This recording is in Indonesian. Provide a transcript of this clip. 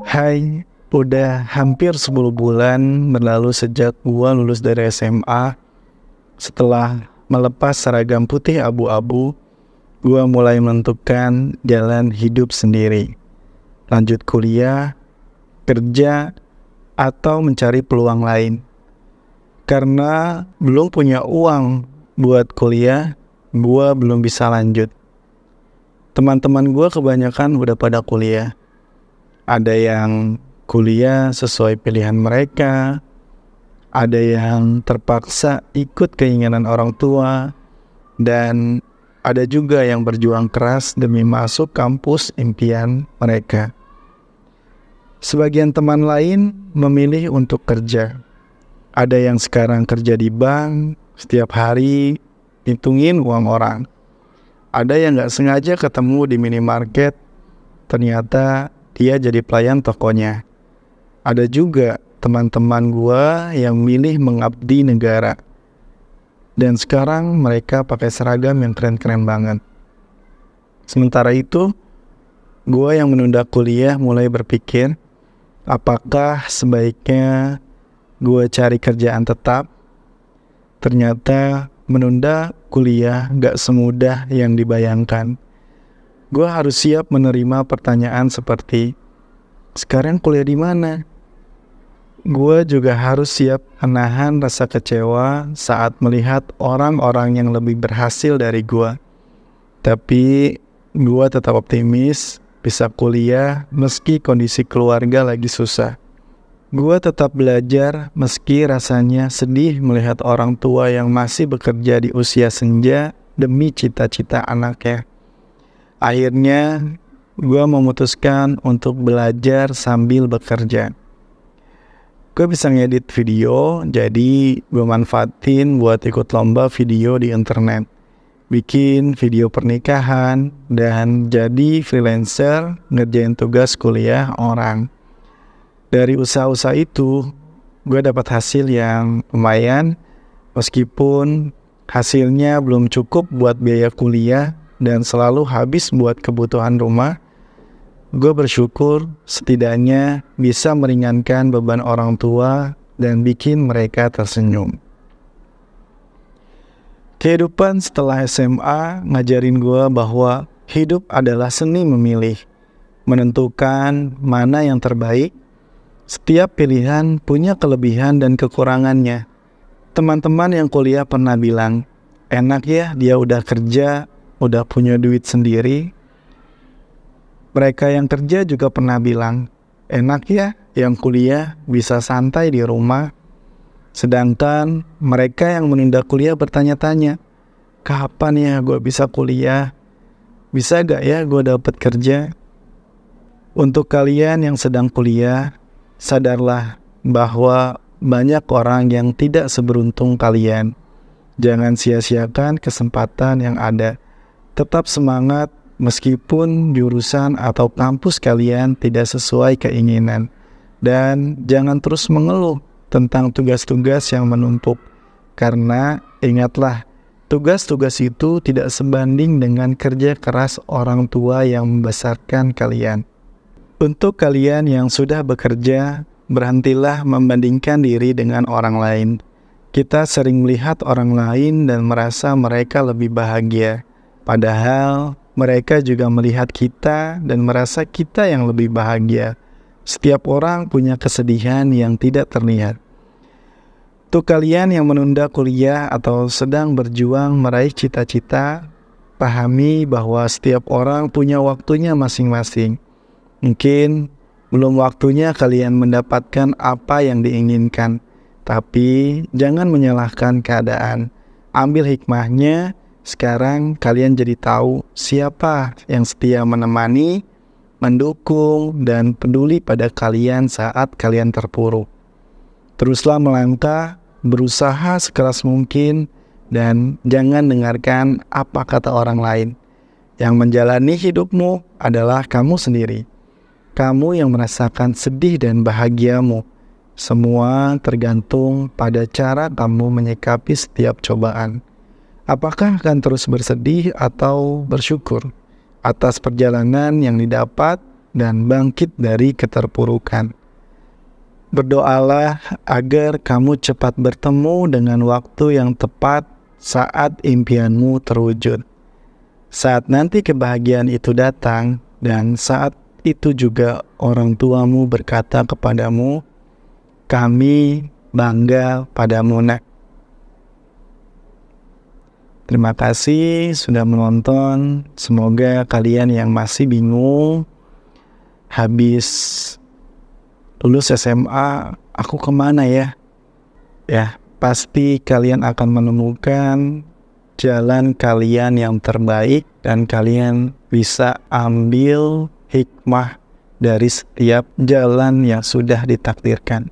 Hai, udah hampir 10 bulan berlalu sejak gua lulus dari SMA. Setelah melepas seragam putih abu-abu, gua mulai menentukan jalan hidup sendiri. Lanjut kuliah, kerja, atau mencari peluang lain. Karena belum punya uang buat kuliah, gua belum bisa lanjut. Teman-teman gua kebanyakan udah pada kuliah. Ada yang kuliah sesuai pilihan mereka, ada yang terpaksa ikut keinginan orang tua, dan ada juga yang berjuang keras demi masuk kampus impian mereka. Sebagian teman lain memilih untuk kerja. Ada yang sekarang kerja di bank, setiap hari hitungin uang orang. Ada yang gak sengaja ketemu di minimarket, ternyata dia jadi pelayan tokonya. Ada juga teman-teman gua yang milih mengabdi negara. Dan sekarang mereka pakai seragam yang keren-keren banget. Sementara itu, gua yang menunda kuliah mulai berpikir, apakah sebaiknya gua cari kerjaan tetap? Ternyata menunda kuliah gak semudah yang dibayangkan. Gua harus siap menerima pertanyaan seperti, sekarang kuliah di mana? Gua juga harus siap menahan rasa kecewa saat melihat orang-orang yang lebih berhasil dari gua. Tapi gua tetap optimis bisa kuliah meski kondisi keluarga lagi susah. Gua tetap belajar meski rasanya sedih melihat orang tua yang masih bekerja di usia senja demi cita-cita anaknya. Akhirnya, gue memutuskan untuk belajar sambil bekerja. Gue bisa ngedit video, jadi gue manfaatin buat ikut lomba video di internet. Bikin video pernikahan, dan jadi freelancer ngerjain tugas kuliah orang. Dari usaha-usaha itu, gue dapat hasil yang lumayan, meskipun hasilnya belum cukup buat biaya kuliah, dan selalu habis buat kebutuhan rumah. Gue bersyukur setidaknya bisa meringankan beban orang tua dan bikin mereka tersenyum. Kehidupan setelah SMA ngajarin gue bahwa hidup adalah seni memilih, menentukan mana yang terbaik. Setiap pilihan punya kelebihan dan kekurangannya. Teman-teman yang kuliah pernah bilang, enak ya dia udah kerja, udah punya duit sendiri. Mereka yang kerja juga pernah bilang, enak ya yang kuliah bisa santai di rumah. Sedangkan mereka yang menunda kuliah bertanya-tanya, kapan ya gue bisa kuliah? Bisa gak ya gue dapat kerja? Untuk kalian yang sedang kuliah, sadarlah bahwa banyak orang yang tidak seberuntung kalian. Jangan sia-siakan kesempatan yang ada. Tetap semangat meskipun jurusan atau kampus kalian tidak sesuai keinginan. Dan jangan terus mengeluh tentang tugas-tugas yang menumpuk. Karena ingatlah, tugas-tugas itu tidak sebanding dengan kerja keras orang tua yang membesarkan kalian. Untuk kalian yang sudah bekerja, berhentilah membandingkan diri dengan orang lain. Kita sering melihat orang lain dan merasa mereka lebih bahagia. Padahal mereka juga melihat kita dan merasa kita yang lebih bahagia. Setiap orang punya kesedihan yang tidak terlihat. Untuk kalian yang menunda kuliah atau sedang berjuang meraih cita-cita, pahami bahwa setiap orang punya waktunya masing-masing. Mungkin belum waktunya kalian mendapatkan apa yang diinginkan, tapi jangan menyalahkan keadaan. Ambil hikmahnya. Sekarang kalian jadi tahu siapa yang setia menemani, mendukung, dan peduli pada kalian saat kalian terpuruk. Teruslah melangkah, berusaha sekeras mungkin, dan jangan dengarkan apa kata orang lain. Yang menjalani hidupmu adalah kamu sendiri. Kamu yang merasakan sedih dan bahagiamu. Semua tergantung pada cara kamu menyikapi setiap cobaan. Apakah akan terus bersedih atau bersyukur atas perjalanan yang didapat dan bangkit dari keterpurukan. Berdoalah agar kamu cepat bertemu dengan waktu yang tepat saat impianmu terwujud. Saat nanti kebahagiaan itu datang, dan saat itu juga orang tuamu berkata kepadamu, "Kami bangga padamu, Nak." Terima kasih sudah menonton. Semoga kalian yang masih bingung, habis lulus SMA, aku kemana ya? Ya, pasti kalian akan menemukan jalan kalian yang terbaik dan kalian bisa ambil hikmah dari setiap jalan yang sudah ditakdirkan.